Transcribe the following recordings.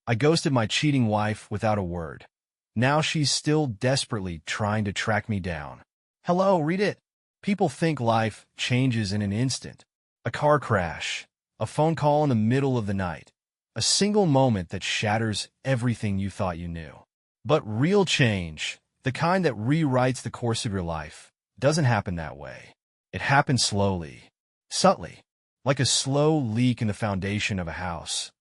I ghosted my cheating wife without a word. Now she's still desperately trying to track me down. Hello, read it. People think life changes in an instant. A car crash, a phone call in the middle of the night, a single moment that shatters everything you thought you knew. But real change, the kind that rewrites the course of your life, doesn't happen that way. It happens slowly, subtly, like a slow leak in the foundation of a house,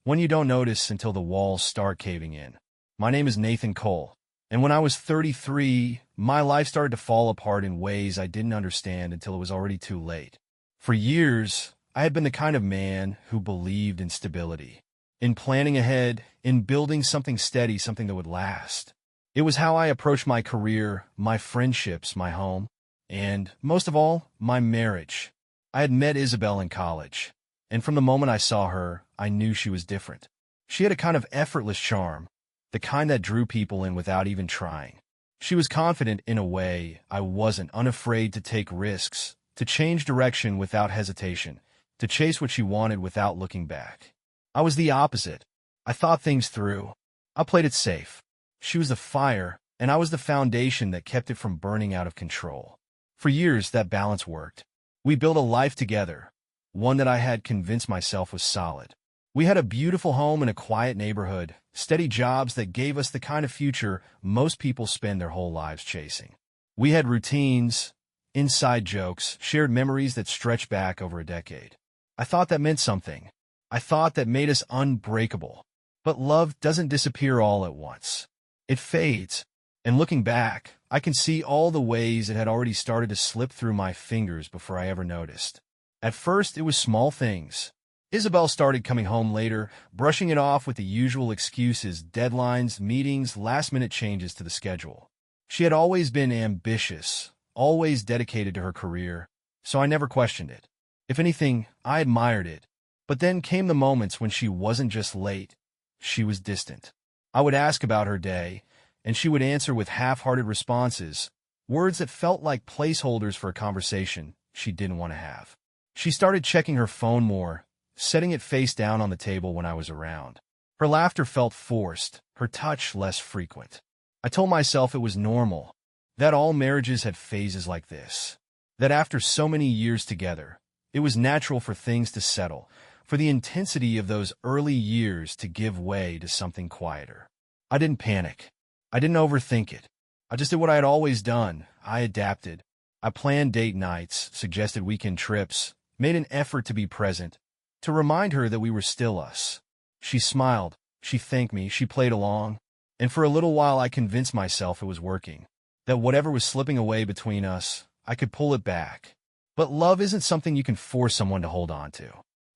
one you don't notice until the walls start caving in. My name is Nathan Cole, and when I was 33, my life started to fall apart in ways I didn't understand until it was already too late. For years, I had been the kind of man who believed in stability, in planning ahead, in building something steady, something that would last. It was how I approached my career, my friendships, my home, and, most of all, my marriage. I had met Isabel in college, and from the moment I saw her, I knew she was different. She had a kind of effortless charm, the kind that drew people in without even trying. She was confident in a way I wasn't, unafraid to take risks, to change direction without hesitation, to chase what she wanted without looking back. I was the opposite. I thought things through. I played it safe. She was the fire, and I was the foundation that kept it from burning out of control. For years, that balance worked. We built a life together, one that I had convinced myself was solid. We had a beautiful home in a quiet neighborhood, steady jobs that gave us the kind of future most people spend their whole lives chasing. We had routines, inside jokes, shared memories that stretched back over a decade. I thought that meant something. I thought that made us unbreakable. But love doesn't disappear all at once. It fades. And looking back, I can see all the ways it had already started to slip through my fingers before I ever noticed. At first, it was small things. Isabel started coming home later, brushing it off with the usual excuses, deadlines, meetings, last-minute changes to the schedule. She had always been ambitious, always dedicated to her career, so I never questioned it. If anything, I admired it. But then came the moments when she wasn't just late, she was distant. I would ask about her day, and she would answer with half-hearted responses, words that felt like placeholders for a conversation she didn't want to have. She started checking her phone more, setting it face down on the table when I was around. Her laughter felt forced, her touch less frequent. I told myself it was normal, that all marriages had phases like this, that after so many years together, it was natural for things to settle, for the intensity of those early years to give way to something quieter. I didn't panic. I didn't overthink it. I just did what I had always done. I adapted. I planned date nights, suggested weekend trips, made an effort to be present, to remind her that we were still us. She smiled. She thanked me. She played along. And for a little while I convinced myself it was working, that whatever was slipping away between us, I could pull it back. But love isn't something you can force someone to hold on to.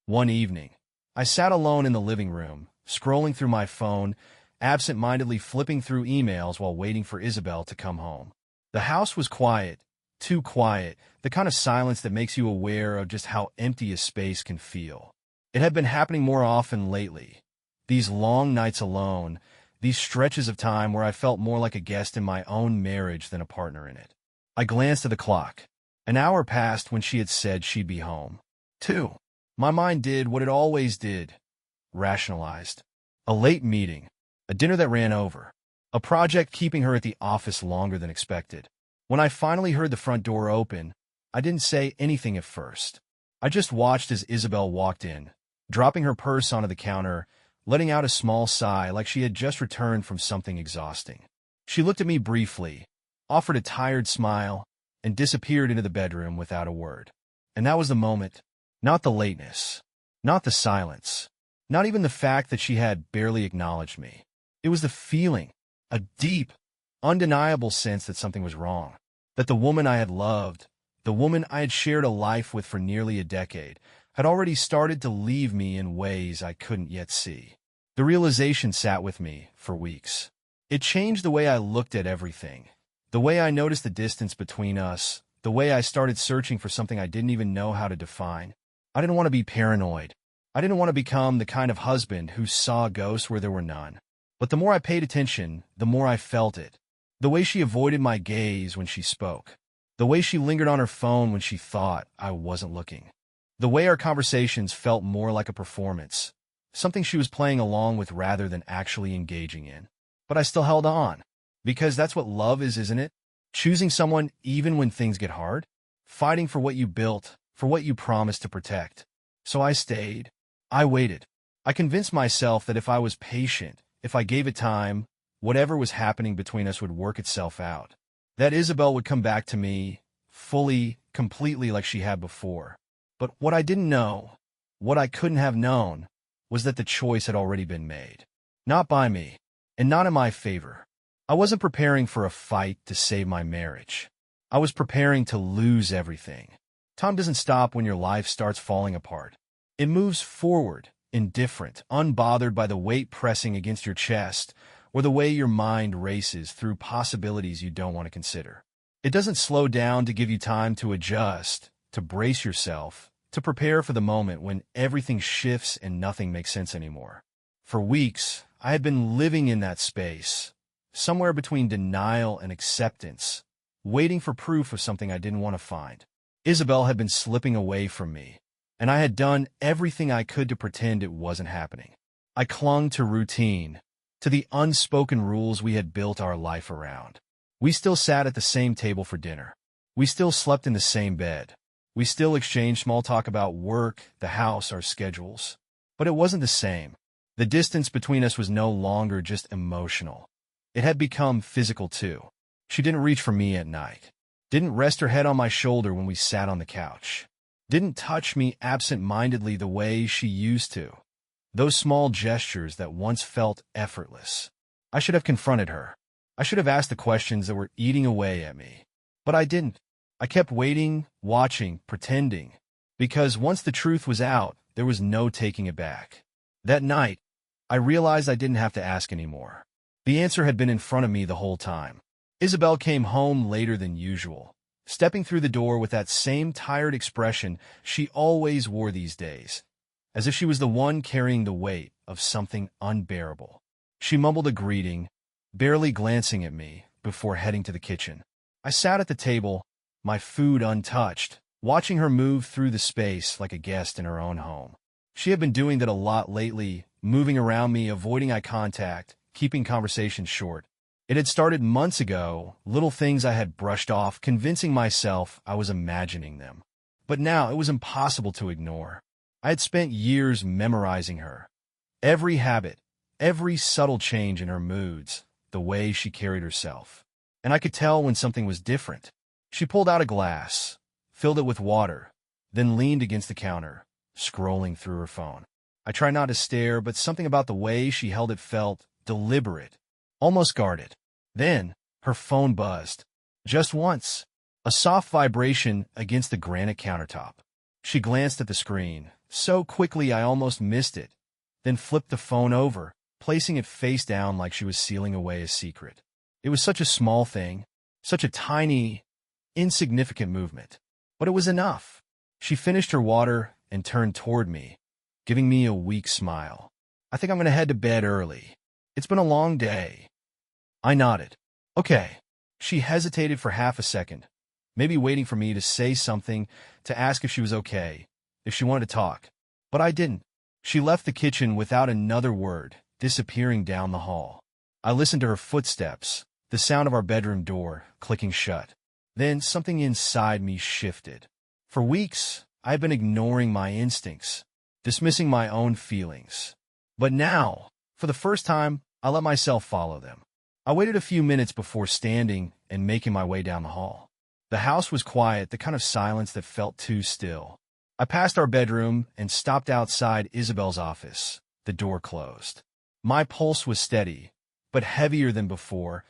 One evening, I sat alone in the living room, scrolling through my phone, absent-mindedly flipping through emails while waiting for Isabel to come home. The house was quiet, too quiet, the kind of silence that makes you aware of just how empty a space can feel. It had been happening more often lately. These long nights alone, these stretches of time where I felt more like a guest in my own marriage than a partner in it. I glanced at the clock. An hour passed when she had said she'd be home. 2. My mind did what it always did. Rationalized. A late meeting. A dinner that ran over. A project keeping her at the office longer than expected. When I finally heard the front door open, I didn't say anything at first. I just watched as Isabel walked in, dropping her purse onto the counter, letting out a small sigh like she had just returned from something exhausting. She looked at me briefly, offered a tired smile, and disappeared into the bedroom without a word. And that was the moment. Not the lateness. Not the silence. Not even the fact that she had barely acknowledged me. It was the feeling, a deep, undeniable sense that something was wrong, that the woman I had loved, the woman I had shared a life with for nearly a decade, had already started to leave me in ways I couldn't yet see. The realization sat with me for weeks. It changed the way I looked at everything, the way I noticed the distance between us, the way I started searching for something I didn't even know how to define. I didn't want to be paranoid. I didn't want to become the kind of husband who saw ghosts where there were none. But the more I paid attention, the more I felt it. The way she avoided my gaze when she spoke. The way she lingered on her phone when she thought I wasn't looking. The way our conversations felt more like a performance, something she was playing along with rather than actually engaging in. But I still held on, because that's what love is, isn't it? Choosing someone even when things get hard, fighting for what you built, for what you promised to protect. So I stayed. I waited. I convinced myself that if I was patient, if I gave it time, whatever was happening between us would work itself out. That Isabel would come back to me, fully, completely like she had before. But what I didn't know, what I couldn't have known, was that the choice had already been made. Not by me, and not in my favor. I wasn't preparing for a fight to save my marriage. I was preparing to lose everything. Time doesn't stop when your life starts falling apart. It moves forward, indifferent, unbothered by the weight pressing against your chest or the way your mind races through possibilities you don't want to consider. It doesn't slow down to give you time to adjust, to brace yourself, to prepare for the moment when everything shifts and nothing makes sense anymore. For weeks, I had been living in that space, somewhere between denial and acceptance, waiting for proof of something I didn't want to find. Isabel had been slipping away from me, and I had done everything I could to pretend it wasn't happening. I clung to routine, to the unspoken rules we had built our life around. We still sat at the same table for dinner. We still slept in the same bed. We still exchanged small talk about work, the house, our schedules. But it wasn't the same. The distance between us was no longer just emotional. It had become physical too. She didn't reach for me at night. Didn't rest her head on my shoulder when we sat on the couch. Didn't touch me absent-mindedly the way she used to. Those small gestures that once felt effortless. I should have confronted her. I should have asked the questions that were eating away at me. But I didn't. I kept waiting, watching, pretending. Because once the truth was out, there was no taking it back. That night, I realized I didn't have to ask anymore. The answer had been in front of me the whole time. Isabel came home later than usual, stepping through the door with that same tired expression she always wore these days, as if she was the one carrying the weight of something unbearable. She mumbled a greeting, barely glancing at me, before heading to the kitchen. I sat at the table, my food untouched, watching her move through the space like a guest in her own home. She had been doing that a lot lately, moving around me, avoiding eye contact, keeping conversations short. It had started months ago, little things I had brushed off, convincing myself I was imagining them. But now it was impossible to ignore. I had spent years memorizing her. Every habit, every subtle change in her moods, the way she carried herself. And I could tell when something was different. She pulled out a glass, filled it with water, then leaned against the counter, scrolling through her phone. I tried not to stare, but something about the way she held it felt deliberate, almost guarded. Then, her phone buzzed. Just once. A soft vibration against the granite countertop. She glanced at the screen, so quickly I almost missed it, then flipped the phone over, placing it face down like she was sealing away a secret. It was such a small thing, such a tiny, insignificant movement. But it was enough. She finished her water and turned toward me, giving me a weak smile. I think I'm going to head to bed early. It's been a long day. I nodded. Okay. She hesitated for half a second, maybe waiting for me to say something, to ask if she was okay, if she wanted to talk. But I didn't. She left the kitchen without another word, disappearing down the hall. I listened to her footsteps, the sound of our bedroom door clicking shut. Then something inside me shifted. For weeks, I had been ignoring my instincts, dismissing my own feelings. But now, for the first time, I let myself follow them. I waited a few minutes before standing and making my way down the hall. The house was quiet, the kind of silence that felt too still. I passed our bedroom and stopped outside Isabel's office. The door closed. My pulse was steady, but heavier than before,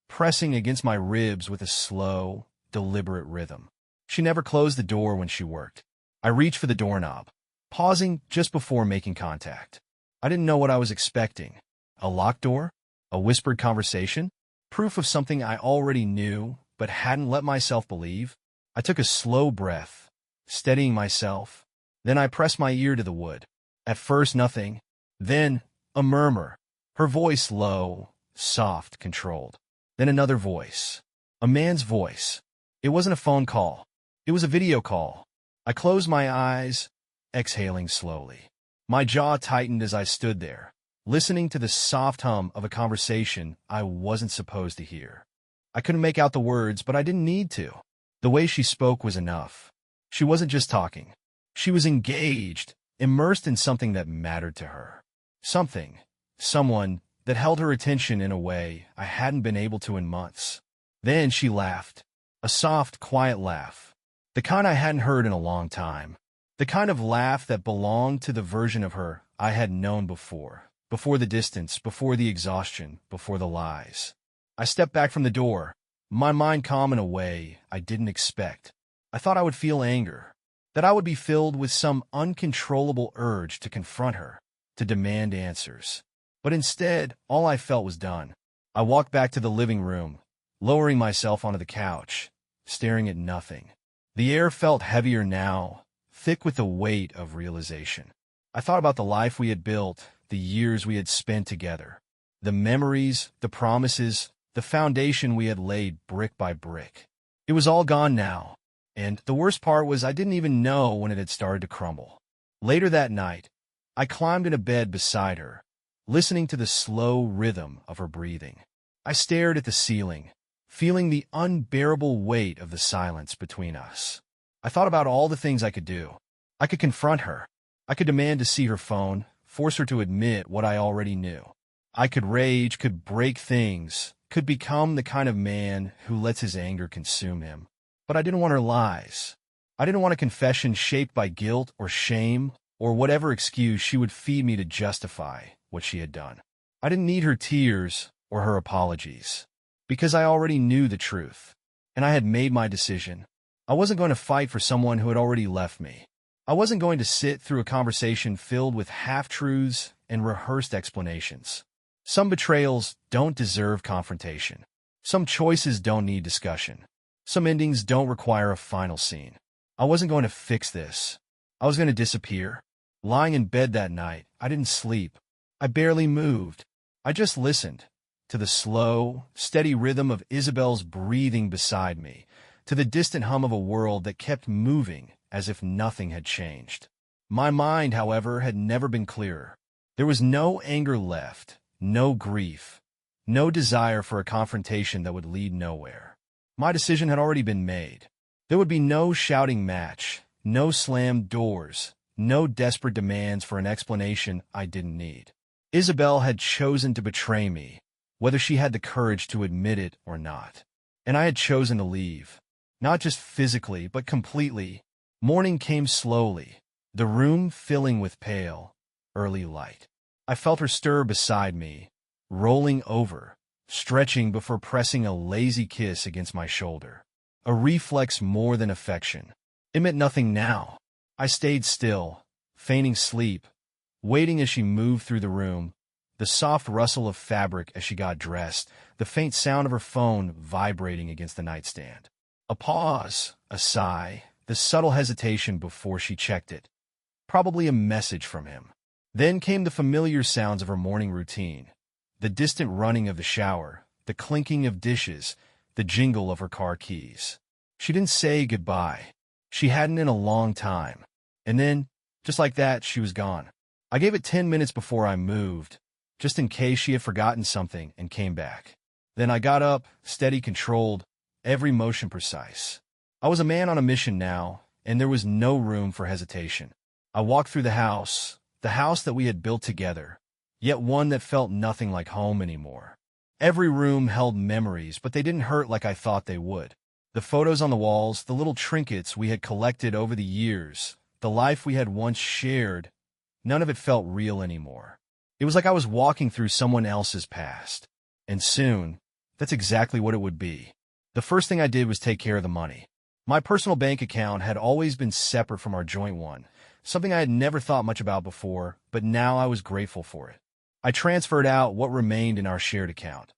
pressing against my ribs with a slow, deliberate rhythm. She never closed the door when she worked. I reached for the doorknob, pausing just before making contact. I didn't know what I was expecting. A locked door? A whispered conversation? Proof of something I already knew, but hadn't let myself believe? I took a slow breath, steadying myself. Then I pressed my ear to the wood. At first, nothing. Then, a murmur. Her voice low, soft, controlled. Then another voice. A man's voice. It wasn't a phone call. It was a video call. I closed my eyes, exhaling slowly. My jaw tightened as I stood there, listening to the soft hum of a conversation I wasn't supposed to hear. I couldn't make out the words, but I didn't need to. The way she spoke was enough. She wasn't just talking. She was engaged, immersed in something that mattered to her. Someone that held her attention in a way I hadn't been able to in months. Then she laughed. A soft, quiet laugh. The kind I hadn't heard in a long time. The kind of laugh that belonged to the version of her I had known before. Before the distance, before the exhaustion, before the lies. I stepped back from the door, my mind calm in a way I didn't expect. I thought I would feel anger, that I would be filled with some uncontrollable urge to confront her, to demand answers. But instead, all I felt was done. I walked back to the living room, lowering myself onto the couch, staring at nothing. The air felt heavier now, thick with the weight of realization. I thought about the life we had built, the years we had spent together, the memories, the promises, the foundation we had laid brick by brick. It was all gone now, and the worst part was I didn't even know when it had started to crumble. Later that night, I climbed into bed beside her, listening to the slow rhythm of her breathing. I stared at the ceiling, feeling the unbearable weight of the silence between us. I thought about all the things I could do. I could confront her. I could demand to see her phone, force her to admit what I already knew. I could rage, could break things, could become the kind of man who lets his anger consume him. But I didn't want her lies. I didn't want a confession shaped by guilt or shame or whatever excuse she would feed me to justify what she had done. I didn't need her tears or her apologies, because I already knew the truth, and I had made my decision. I wasn't going to fight for someone who had already left me. I wasn't going to sit through a conversation filled with half-truths and rehearsed explanations. Some betrayals don't deserve confrontation. Some choices don't need discussion. Some endings don't require a final scene. I wasn't going to fix this. I was going to disappear. Lying in bed that night, I didn't sleep. I barely moved. I just listened to the slow, steady rhythm of Isabel's breathing beside me, to the distant hum of a world that kept moving as if nothing had changed. My mind, however, had never been clearer. There was no anger left, no grief, no desire for a confrontation that would lead nowhere. My decision had already been made. There would be no shouting match, no slammed doors, no desperate demands for an explanation I didn't need. Isabel had chosen to betray me, whether she had the courage to admit it or not. And I had chosen to leave, not just physically, but completely. Morning came slowly, the room filling with pale, early light. I felt her stir beside me, rolling over, stretching before pressing a lazy kiss against my shoulder. A reflex more than affection. It meant nothing now. I stayed still, feigning sleep, waiting as she moved through the room, the soft rustle of fabric as she got dressed, the faint sound of her phone vibrating against the nightstand. A pause, a sigh, the subtle hesitation before she checked it. Probably a message from him. Then came the familiar sounds of her morning routine, the distant running of the shower, the clinking of dishes, the jingle of her car keys. She didn't say goodbye. She hadn't in a long time. And then, just like that, she was gone. I gave it 10 minutes before I moved, just in case she had forgotten something, and came back. Then I got up, steady, controlled, every motion precise. I was a man on a mission now, and there was no room for hesitation. I walked through the house that we had built together, yet one that felt nothing like home anymore. Every room held memories, but they didn't hurt like I thought they would. The photos on the walls, the little trinkets we had collected over the years, the life we had once shared, none of it felt real anymore. It was like I was walking through someone else's past. And soon, that's exactly what it would be. The first thing I did was take care of the money. My personal bank account had always been separate from our joint one, something I had never thought much about before, but now I was grateful for it. I transferred out what remained in our shared account,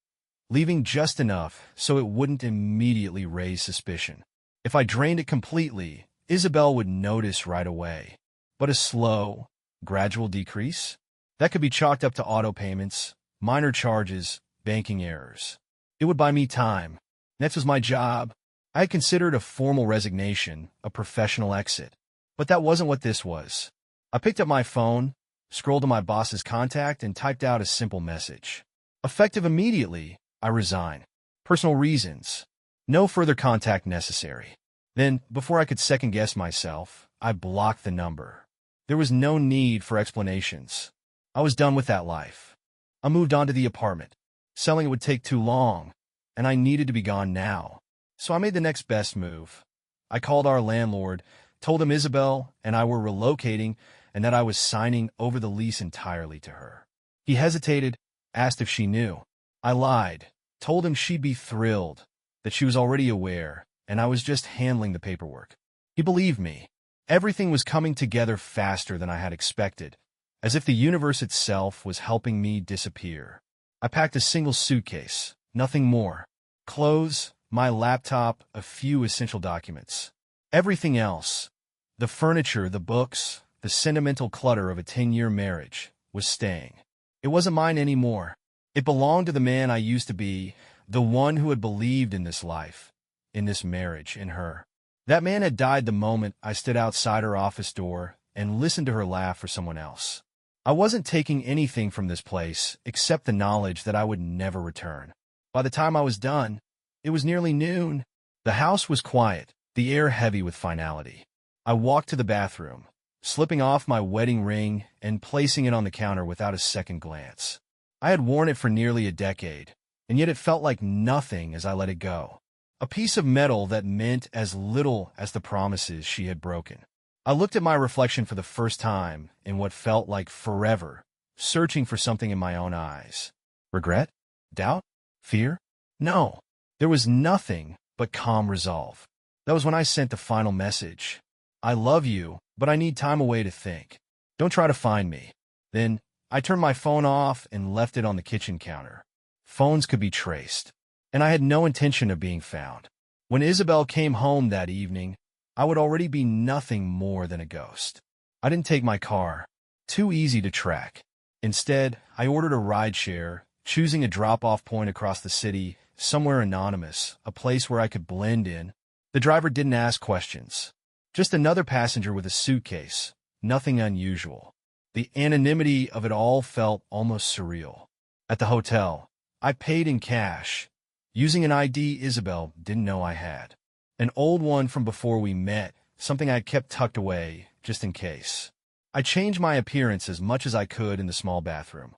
leaving just enough so it wouldn't immediately raise suspicion. If I drained it completely, Isabel would notice right away. But a slow, gradual decrease? That could be chalked up to auto payments, minor charges, banking errors. It would buy me time. Next was my job. I had considered a formal resignation, a professional exit. But that wasn't what this was. I picked up my phone, scrolled to my boss's contact, and typed out a simple message. Effective immediately, I resign. Personal reasons. No further contact necessary. Then, before I could second-guess myself, I blocked the number. There was no need for explanations. I was done with that life. I moved on to the apartment. Selling it would take too long, and I needed to be gone now. So I made the next best move. I called our landlord, told him Isabel and I were relocating and that I was signing over the lease entirely to her. He hesitated, asked if she knew. I lied, told him she'd be thrilled, that she was already aware, and I was just handling the paperwork. He believed me. Everything was coming together faster than I had expected, as if the universe itself was helping me disappear. I packed a single suitcase, nothing more. Clothes, my laptop, a few essential documents. Everything else, the furniture, the books, the sentimental clutter of a 10-year marriage, was staying. It wasn't mine anymore. It belonged to the man I used to be, the one who had believed in this life, in this marriage, in her. That man had died the moment I stood outside her office door and listened to her laugh for someone else. I wasn't taking anything from this place except the knowledge that I would never return. By the time I was done, it was nearly noon. The house was quiet, the air heavy with finality. I walked to the bathroom, slipping off my wedding ring and placing it on the counter without a second glance. I had worn it for nearly a decade, and yet it felt like nothing as I let it go. A piece of metal that meant as little as the promises she had broken. I looked at my reflection for the first time in what felt like forever, searching for something in my own eyes. Regret? Doubt? Fear? No. There was nothing but calm resolve. That was when I sent the final message. I love you, but I need time away to think. Don't try to find me. Then, I turned my phone off and left it on the kitchen counter. Phones could be traced, and I had no intention of being found. When Isabel came home that evening, I would already be nothing more than a ghost. I didn't take my car. Too easy to track. Instead, I ordered a rideshare, choosing a drop-off point across the city, somewhere anonymous, a place where I could blend in. The driver didn't ask questions. Just another passenger with a suitcase. Nothing unusual. The anonymity of it all felt almost surreal. At the hotel, I paid in cash, using an ID Isabel didn't know I had. An old one from before we met, something I kept tucked away, just in case. I changed my appearance as much as I could in the small bathroom.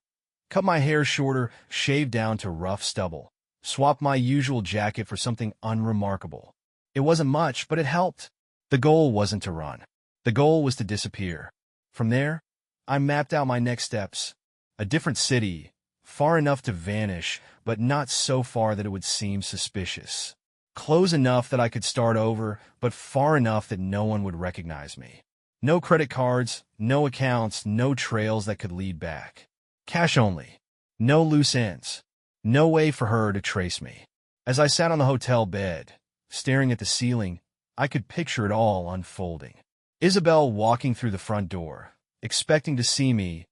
Cut my hair shorter, shaved down to rough stubble. Swapped my usual jacket for something unremarkable. It wasn't much, but it helped. The goal wasn't to run. The goal was to disappear. From there, I mapped out my next steps. A different city, far enough to vanish, but not so far that it would seem suspicious. Close enough that I could start over, but far enough that no one would recognize me. No credit cards, no accounts, no trails that could lead back. Cash only. No loose ends. No way for her to trace me. As I sat on the hotel bed, staring at the ceiling, I could picture it all unfolding. Isabel walking through the front door, expecting to see me,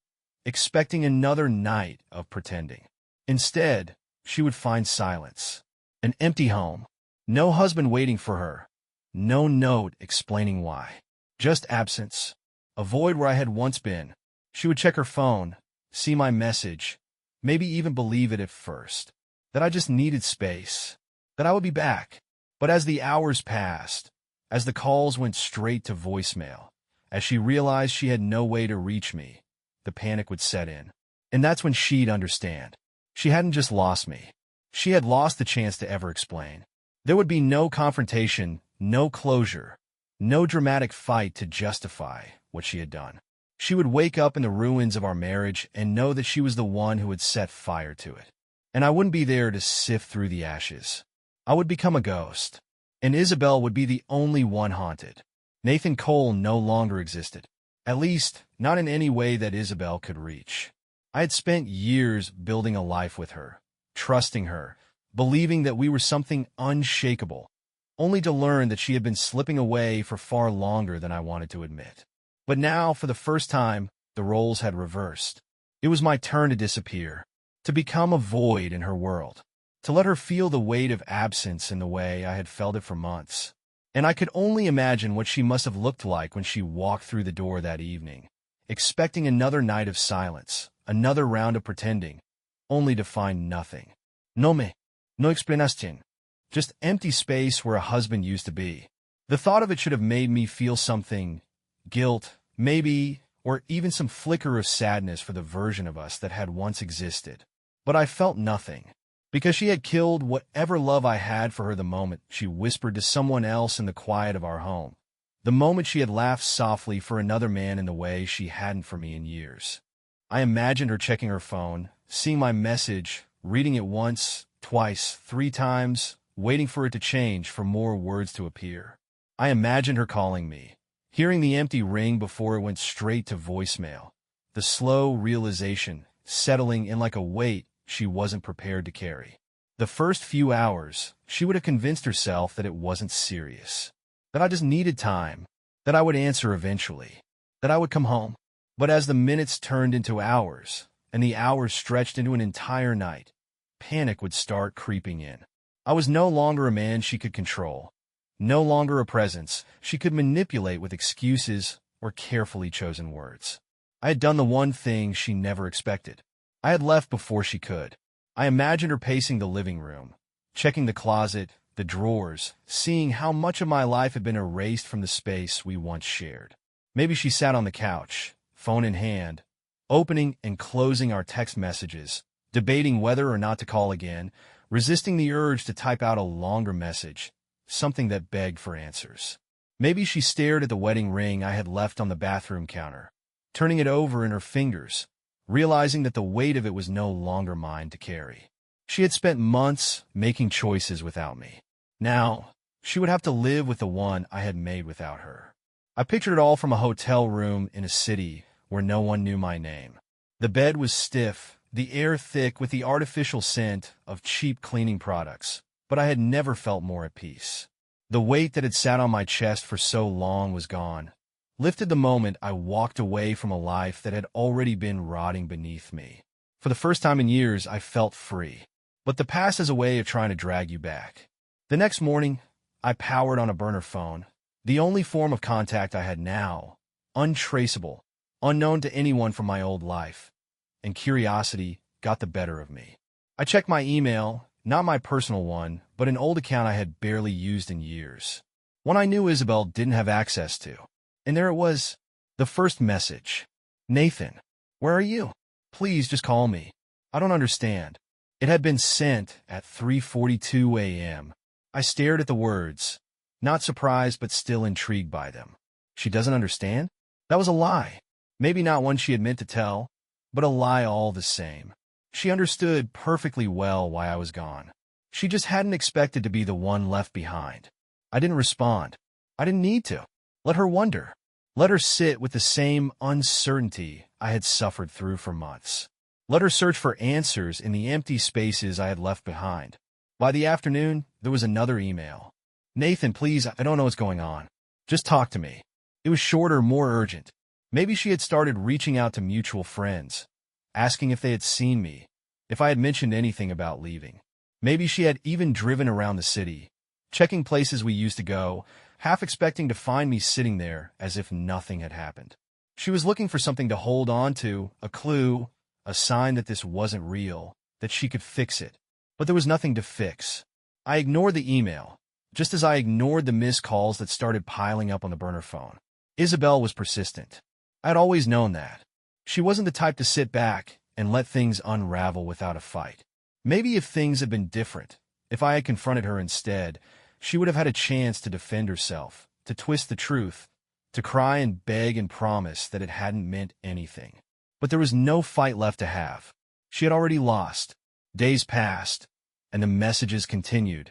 expecting another night of pretending. Instead, she would find silence. An empty home. No husband waiting for her. No note explaining why. Just absence. A void where I had once been. She would check her phone, see my message, maybe even believe it at first. That I just needed space. That I would be back. But as the hours passed, as the calls went straight to voicemail, as she realized she had no way to reach me, the panic would set in. And that's when she'd understand. She hadn't just lost me. She had lost the chance to ever explain. There would be no confrontation, no closure, no dramatic fight to justify what she had done. She would wake up in the ruins of our marriage and know that she was the one who had set fire to it. And I wouldn't be there to sift through the ashes. I would become a ghost. And Isabel would be the only one haunted. Nathan Cole no longer existed. At least, not in any way that Isabel could reach. I had spent years building a life with her, trusting her, believing that we were something unshakable, only to learn that she had been slipping away for far longer than I wanted to admit. But now, for the first time, the roles had reversed. It was my turn to disappear, to become a void in her world, to let her feel the weight of absence in the way I had felt it for months. And I could only imagine what she must have looked like when she walked through the door that evening, expecting another night of silence, another round of pretending, only to find nothing. No me, no explanación. Just empty space where a husband used to be. The thought of it should have made me feel something, guilt, maybe, or even some flicker of sadness for the version of us that had once existed. But I felt nothing. Because she had killed whatever love I had for her the moment she whispered to someone else in the quiet of our home. The moment she had laughed softly for another man in the way she hadn't for me in years. I imagined her checking her phone, seeing my message, reading it once, twice, 3 times, waiting for it to change, for more words to appear. I imagined her calling me, hearing the empty ring before it went straight to voicemail, the slow realization settling in like a weight she wasn't prepared to carry. The first few hours, she would have convinced herself that it wasn't serious, that I just needed time, that I would answer eventually, that I would come home. But as the minutes turned into hours, and the hours stretched into an entire night, panic would start creeping in. I was no longer a man she could control, no longer a presence she could manipulate with excuses or carefully chosen words. I had done the one thing she never expected. I had left before she could. I imagined her pacing the living room, checking the closet, the drawers, seeing how much of my life had been erased from the space we once shared. Maybe she sat on the couch, phone in hand, opening and closing our text messages, debating whether or not to call again, resisting the urge to type out a longer message, something that begged for answers. Maybe she stared at the wedding ring I had left on the bathroom counter, turning it over in her fingers, realizing that the weight of it was no longer mine to carry. She had spent months making choices without me. Now, she would have to live with the one I had made without her. I pictured it all from a hotel room in a city where no one knew my name. The bed was stiff, the air thick with the artificial scent of cheap cleaning products, but I had never felt more at peace. The weight that had sat on my chest for so long was gone, lifted the moment I walked away from a life that had already been rotting beneath me. For the first time in years, I felt free. But the past has a way of trying to drag you back. The next morning, I powered on a burner phone, the only form of contact I had now, untraceable, unknown to anyone from my old life, and curiosity got the better of me. I checked my email, not my personal one, but an old account I had barely used in years, one I knew Isabel didn't have access to. And there it was, the first message. Nathan, where are you? Please just call me. I don't understand. It had been sent at 3:42 a.m. I stared at the words, not surprised but still intrigued by them. She doesn't understand? That was a lie. Maybe not one she had meant to tell, but a lie all the same. She understood perfectly well why I was gone. She just hadn't expected to be the one left behind. I didn't respond. I didn't need to. Let her wonder. Let her sit with the same uncertainty I had suffered through for months. Let her search for answers in the empty spaces I had left behind. By the afternoon, there was another email. Nathan, please, I don't know what's going on. Just talk to me. It was shorter, more urgent. Maybe she had started reaching out to mutual friends, asking if they had seen me, if I had mentioned anything about leaving. Maybe she had even driven around the city, checking places we used to go, half expecting to find me sitting there as if nothing had happened. She was looking for something to hold on to, a clue, a sign that this wasn't real, that she could fix it. But there was nothing to fix. I ignored the email, just as I ignored the missed calls that started piling up on the burner phone. Isabel was persistent. I had always known that. She wasn't the type to sit back and let things unravel without a fight. Maybe if things had been different, if I had confronted her instead, she would have had a chance to defend herself, to twist the truth, to cry and beg and promise that it hadn't meant anything. But there was no fight left to have. She had already lost. Days passed, and the messages continued,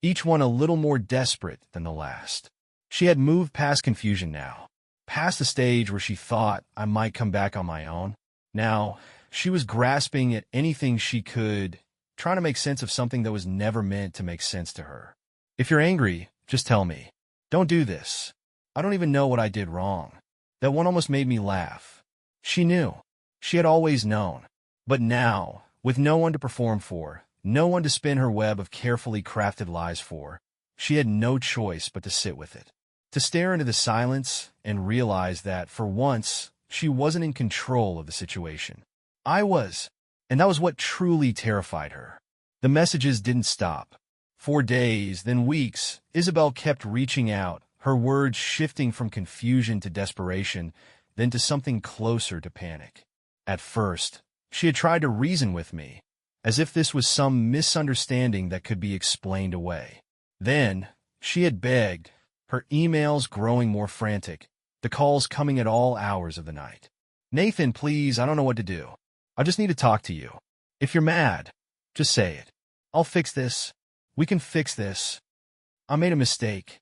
each one a little more desperate than the last. She had moved past confusion now, past the stage where she thought I might come back on my own. Now, she was grasping at anything she could, trying to make sense of something that was never meant to make sense to her. If you're angry, just tell me. Don't do this. I don't even know what I did wrong. That one almost made me laugh. She knew. She had always known. But now, with no one to perform for, no one to spin her web of carefully crafted lies for, she had no choice but to sit with it. To stare into the silence and realize that, for once, she wasn't in control of the situation. I was, and that was what truly terrified her. The messages didn't stop. For days, then weeks, Isabel kept reaching out, her words shifting from confusion to desperation, then to something closer to panic. At first, she had tried to reason with me, as if this was some misunderstanding that could be explained away. Then, she had begged, her emails growing more frantic, the calls coming at all hours of the night. "Nathan, please, I don't know what to do. I just need to talk to you. If you're mad, just say it. I'll fix this. We can fix this. I made a mistake.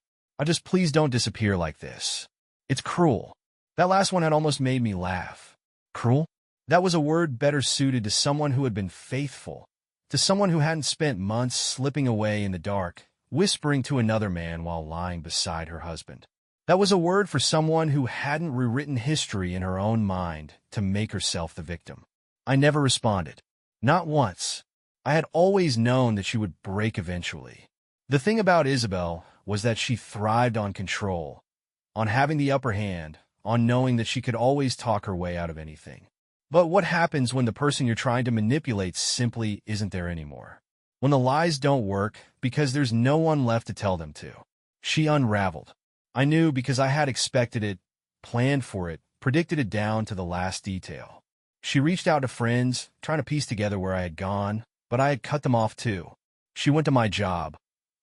Please don't disappear like this. It's cruel." That last one had almost made me laugh. Cruel? That was a word better suited to someone who had been faithful, to someone who hadn't spent months slipping away in the dark, whispering to another man while lying beside her husband. That was a word for someone who hadn't rewritten history in her own mind to make herself the victim. I never responded. Not once. I had always known that she would break eventually. The thing about Isabel was that she thrived on control, on having the upper hand, on knowing that she could always talk her way out of anything. But what happens when the person you're trying to manipulate simply isn't there anymore? When the lies don't work because there's no one left to tell them to? She unraveled. I knew because I had expected it, planned for it, predicted it down to the last detail. She reached out to friends, trying to piece together where I had gone, but I had cut them off too. She went to my job,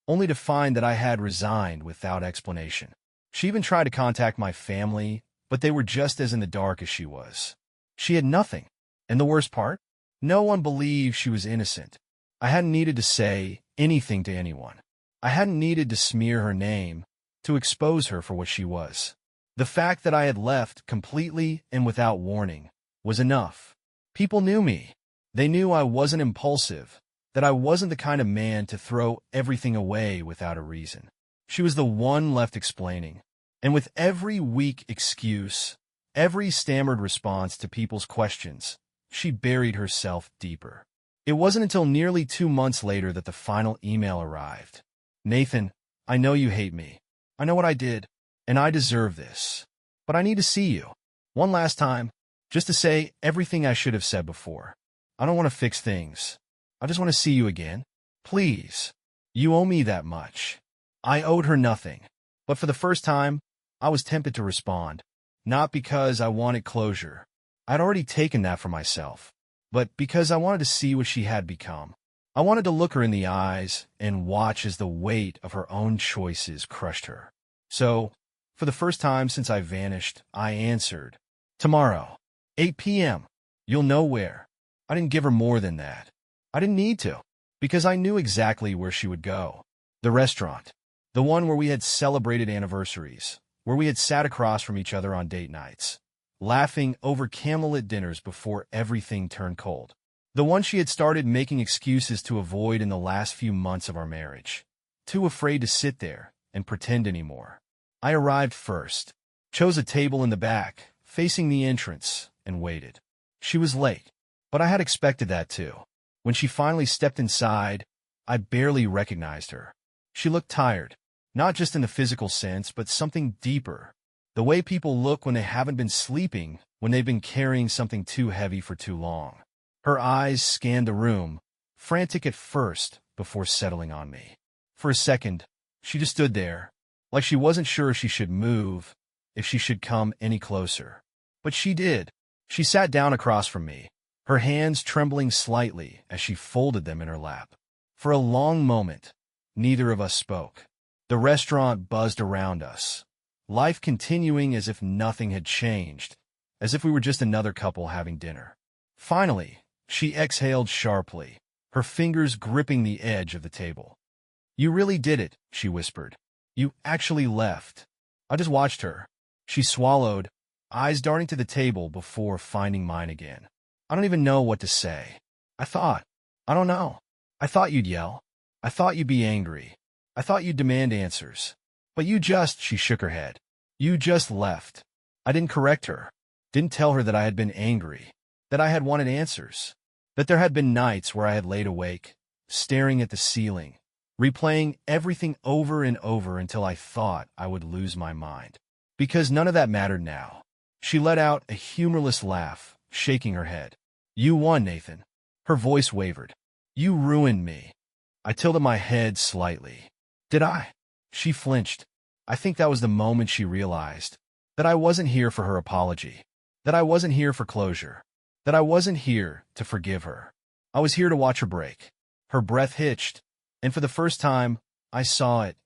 only to find that I had resigned without explanation. She even tried to contact my family, but they were just as in the dark as she was. She had nothing. And the worst part? No one believed she was innocent. I hadn't needed to say anything to anyone. I hadn't needed to smear her name, to expose her for what she was. The fact that I had left completely and without warning was enough. People knew me. They knew I wasn't impulsive, that I wasn't the kind of man to throw everything away without a reason. She was the one left explaining. And with every weak excuse, every stammered response to people's questions, she buried herself deeper. It wasn't until nearly 2 months later that the final email arrived. "Nathan, I know you hate me. I know what I did, and I deserve this. But I need to see you. One last time, just to say everything I should have said before. I don't want to fix things. I just want to see you again. Please. You owe me that much." I owed her nothing. But for the first time, I was tempted to respond. Not because I wanted closure. I'd already taken that for myself. But because I wanted to see what she had become. I wanted to look her in the eyes and watch as the weight of her own choices crushed her. So, for the first time since I vanished, I answered, "Tomorrow, 8 p.m. You'll know where." I didn't give her more than that. I didn't need to, because I knew exactly where she would go. The restaurant. The one where we had celebrated anniversaries, where we had sat across from each other on date nights, laughing over candlelit dinners before everything turned cold. The one she had started making excuses to avoid in the last few months of our marriage, too afraid to sit there and pretend anymore. I arrived first, chose a table in the back, facing the entrance, and waited. She was late, but I had expected that too. When she finally stepped inside, I barely recognized her. She looked tired. Not just in the physical sense, but something deeper. The way people look when they haven't been sleeping, when they've been carrying something too heavy for too long. Her eyes scanned the room, frantic at first, before settling on me. For a second, she just stood there, like she wasn't sure if she should move, if she should come any closer. But she did. She sat down across from me, her hands trembling slightly as she folded them in her lap. For a long moment, neither of us spoke. The restaurant buzzed around us, life continuing as if nothing had changed, as if we were just another couple having dinner. Finally, she exhaled sharply, her fingers gripping the edge of the table. "You really did it," she whispered. "You actually left." I just watched her. She swallowed, eyes darting to the table before finding mine again. I don't even know what to say. I don't know. I thought you'd yell. I thought you'd be angry. I thought you'd demand answers. But she shook her head. You just left. I didn't correct her. Didn't tell her that I had been angry, that I had wanted answers, that there had been nights where I had laid awake, staring at the ceiling, replaying everything over and over until I thought I would lose my mind. Because none of that mattered now. She let out a humorless laugh, shaking her head. You won, Nathan. Her voice wavered. You ruined me. I tilted my head slightly. Did I? She flinched. I think that was the moment she realized that I wasn't here for her apology, that I wasn't here for closure, that I wasn't here to forgive her. I was here to watch her break. Her breath hitched, and for the first time, I saw it,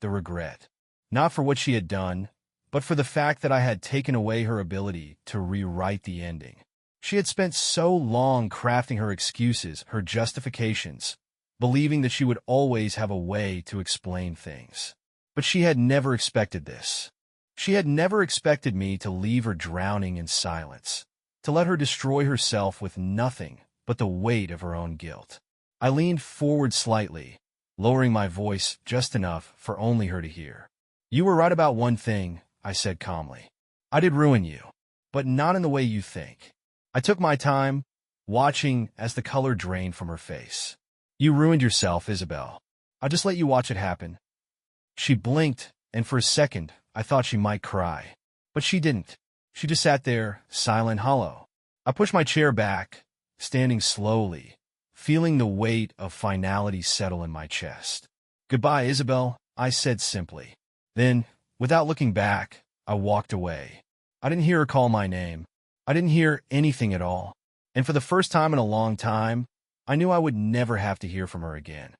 the regret. Not for what she had done, but for the fact that I had taken away her ability to rewrite the ending. She had spent so long crafting her excuses, her justifications, believing that she would always have a way to explain things. But she had never expected this. She had never expected me to leave her drowning in silence, to let her destroy herself with nothing but the weight of her own guilt. I leaned forward slightly, lowering my voice just enough for only her to hear. You were right about one thing, I said calmly. I did ruin you, but not in the way you think. I took my time, watching as the color drained from her face. You ruined yourself, Isabel. I'll just let you watch it happen. She blinked, and for a second, I thought she might cry. But she didn't. She just sat there, silent, hollow. I pushed my chair back, standing slowly, feeling the weight of finality settle in my chest. Goodbye, Isabel, I said simply. Then, without looking back, I walked away. I didn't hear her call my name. I didn't hear anything at all. And for the first time in a long time, I knew I would never have to hear from her again.